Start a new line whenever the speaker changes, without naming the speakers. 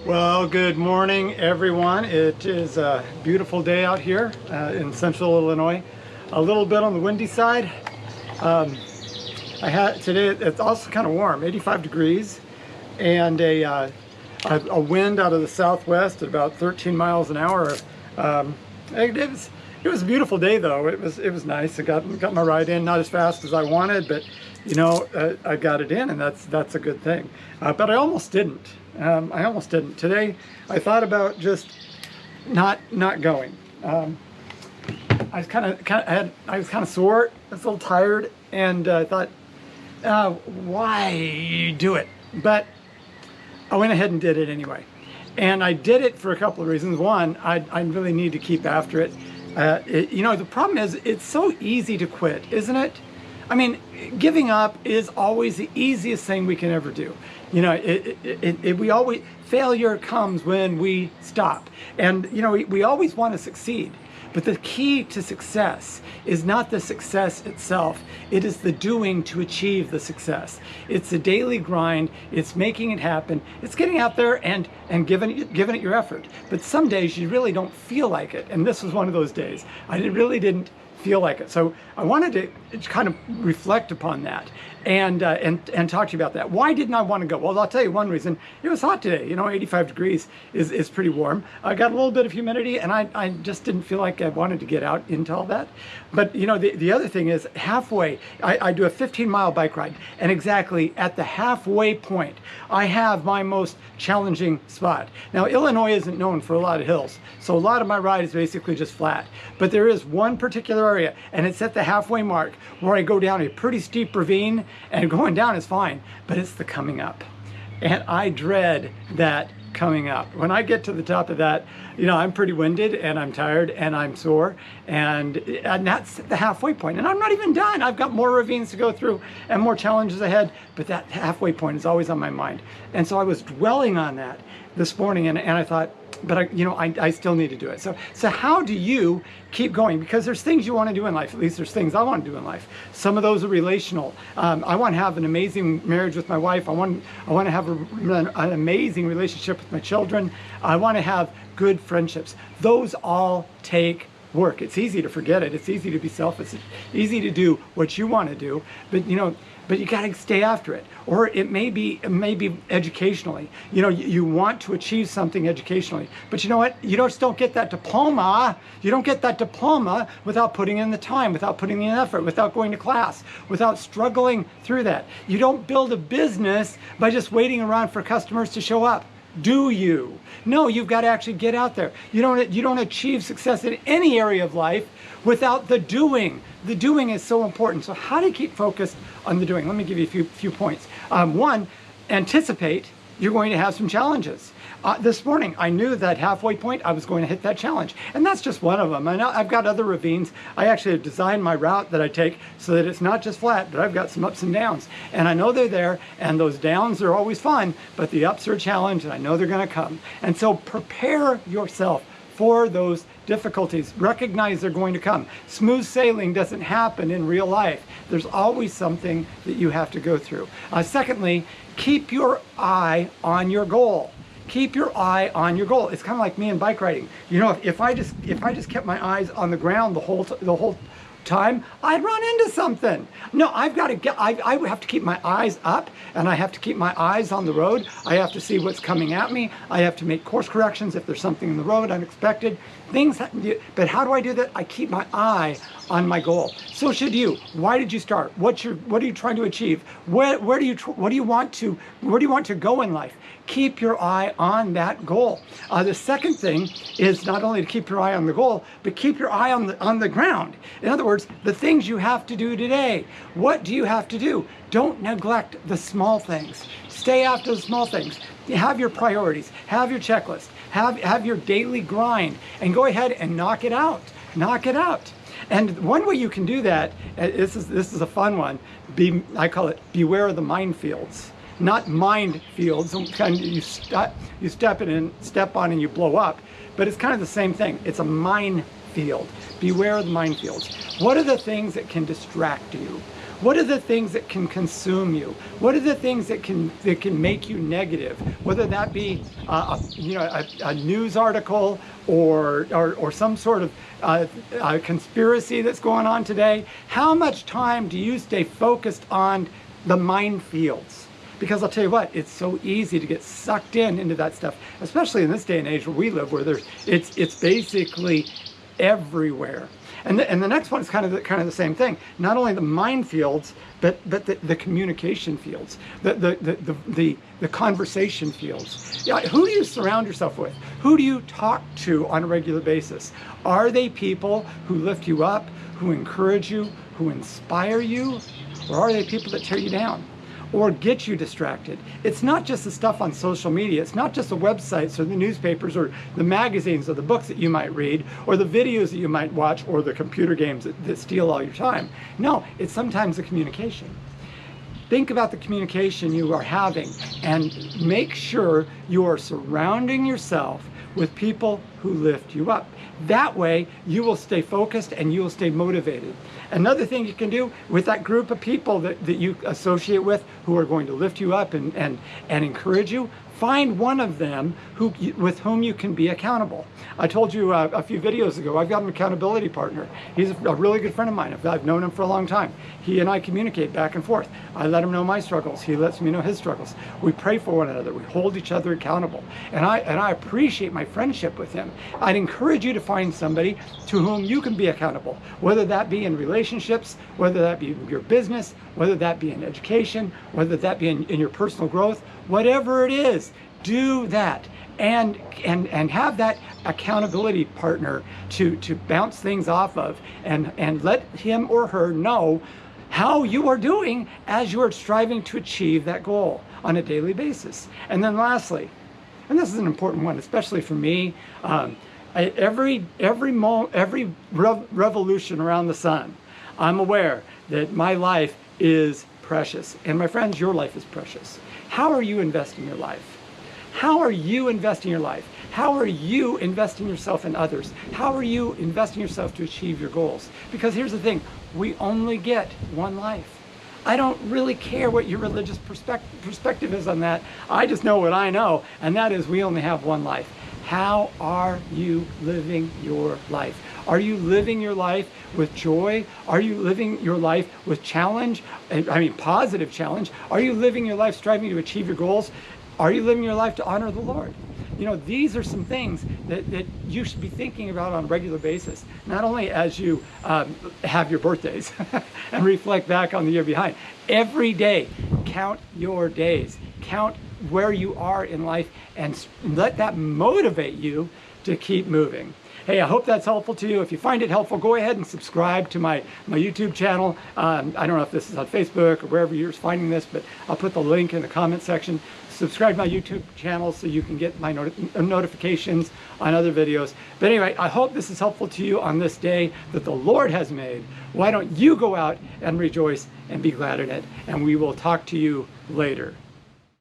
Well, good morning, everyone. It is a beautiful day out here in central Illinois. A little bit on the windy side. I had today. It's also kind of warm, 85 degrees, and a wind out of the southwest at about 13 miles an hour. It was a beautiful day, though. It was nice. I got my ride in, not as fast as I wanted, but I got it in, and that's a good thing. But I almost didn't. I almost didn't. Today, I thought about just not going. I was kind of sore. I was a little tired, and I thought, why do it? But I went ahead and did it anyway. And I did it for a couple of reasons. One, I really need to keep after it. The problem is it's so easy to quit, isn't it? I mean, giving up is always the easiest thing we can ever do. Failure comes when we stop. And, we always want to succeed. But the key to success is not the success itself. It is the doing to achieve the success. It's the daily grind. It's making it happen. It's getting out there and giving it your effort. But some days you really don't feel like it. And this was one of those days. I really didn't feel like it. So I wanted to kind of reflect upon that and talk to you about that. Why didn't I want to go? Well, I'll tell you one reason. It was hot today. 85 degrees is pretty warm. I got a little bit of humidity, and I just didn't feel like I wanted to get out into all that. But the other thing is halfway, I do a 15-mile bike ride, and exactly at the halfway point, I have my most challenging spot. Now, Illinois isn't known for a lot of hills, so a lot of my ride is basically just flat. But there is one particular area, and it's at the halfway mark, where I go down a pretty steep ravine, and going down is fine, but it's the coming up. And I dread that coming up. When I get to the top of that, I'm pretty winded, and I'm tired, and I'm sore, and that's the halfway point. And I'm not even done. I've got more ravines to go through and more challenges ahead, but that halfway point is always on my mind. And so I was dwelling on that this morning, and I thought, but I still need to do it. So how do you keep going? Because there's things you want to do in life. At least there's things I want to do in life. Some of those are relational. I want to have an amazing marriage with my wife. I want to have an amazing relationship with my children. I want to have good friendships. Those all take work. It's easy to forget it. It's easy to be selfish. It's easy to do what you want to do, but you got to stay after it. Or it may be educationally. You want to achieve something educationally, but you know what? You just don't get that diploma. You don't get that diploma without putting in the time, without putting in the effort, without going to class, without struggling through that. You don't build a business by just waiting around for customers to show up. Do you? No, you've got to actually get out there. You don't achieve success in any area of life without the doing. The doing is so important. So how do you keep focused on the doing? Let me give you a few points. One, anticipate you're going to have some challenges. This morning, I knew that halfway point, I was going to hit that challenge. And that's just one of them. I've got other ravines. I actually have designed my route that I take so that it's not just flat, but I've got some ups and downs. And I know they're there, and those downs are always fun, but the ups are a challenge, and I know they're going to come. And so prepare yourself for those difficulties. Recognize they're going to come. Smooth sailing doesn't happen in real life. There's always something that you have to go through. Secondly, keep your eye on your goal. Keep your eye on your goal. It's kind of like me in bike riding. If I just kept my eyes on the ground the whole time, I'd run into something. No, I have to keep my eyes up, and I have to keep my eyes on the road. I have to see what's coming at me. I have to make course corrections if there's something in the road unexpected. But how do I do that? I keep my eye on my goal. So should you. Why did you start? What are you trying to achieve? Where do you want to go in life? Keep your eye on that goal. The second thing is not only to keep your eye on the goal, but keep your eye on the ground. In other words, the things you have to do today. What do you have to do? Don't neglect the small things. Stay after the small things. Have your priorities. Have your checklist. Have your daily grind, and go ahead and knock it out. Knock it out. And one way you can do that, this is a fun one. I call it beware of the minefields. Not minefields, you step on and you blow up, but it's kind of the same thing. It's a minefield. Beware of the minefields. What are the things that can distract you? What are the things that can consume you? What are the things that can make you negative? Whether that be a news article or some sort of conspiracy that's going on today. How much time do you stay focused on the minefields? Because I'll tell you what, it's so easy to get sucked into that stuff, especially in this day and age where we live, where it's basically everywhere. And the next one is kind of the same thing. Not only the minefields, but the communication fields, the conversation fields. Yeah, who do you surround yourself with? Who do you talk to on a regular basis? Are they people who lift you up, who encourage you, who inspire you, or are they people that tear you down or get you distracted? It's not just the stuff on social media. It's not just the websites or the newspapers or the magazines or the books that you might read or the videos that you might watch or the computer games that steal all your time. No, it's sometimes the communication. Think about the communication you are having and make sure you are surrounding yourself with people who lift you up. That way you will stay focused and you will stay motivated. Another thing you can do with that group of people that you associate with who are going to lift you up and encourage you, find one of them with whom you can be accountable. I told you a few videos ago, I've got an accountability partner. He's a really good friend of mine. I've known him for a long time. He and I communicate back and forth. I let him know my struggles. He lets me know his struggles. We pray for one another. We hold each other accountable. And I appreciate my friendship with him. I'd encourage you to find somebody to whom you can be accountable, whether that be in relationships, whether that be in your business, whether that be in education, whether that be in your personal growth, whatever it is, do that. And have that accountability partner to bounce things off of and let him or her know how you are doing as you are striving to achieve that goal on a daily basis. And then lastly, and this is an important one, especially for me, every revolution around the sun, I'm aware that my life is precious. And my friends, your life is precious. How are you investing your life? How are you investing your life? How are you investing yourself in others? How are you investing yourself to achieve your goals? Because here's the thing, we only get one life. I don't really care what your religious perspective is on that. I just know what I know, and that is we only have one life. How are you living your life? Are you living your life with joy? Are you living your life with challenge? I mean, positive challenge. Are you living your life striving to achieve your goals? Are you living your life to honor the Lord? You know, these are some things that you should be thinking about on a regular basis, not only as you have your birthdays and reflect back on the year behind. Every day, count your days, count where you are in life, and let that motivate you to keep moving. Hey, I hope that's helpful to you. If you find it helpful, go ahead and subscribe to my YouTube channel. I don't know if this is on Facebook or wherever you're finding this, but I'll put the link in the comment section. Subscribe to my YouTube channel so you can get my notifications on other videos. But anyway, I hope this is helpful to you on this day that the Lord has made. Why don't you go out and rejoice and be glad in it? And we will talk to you later.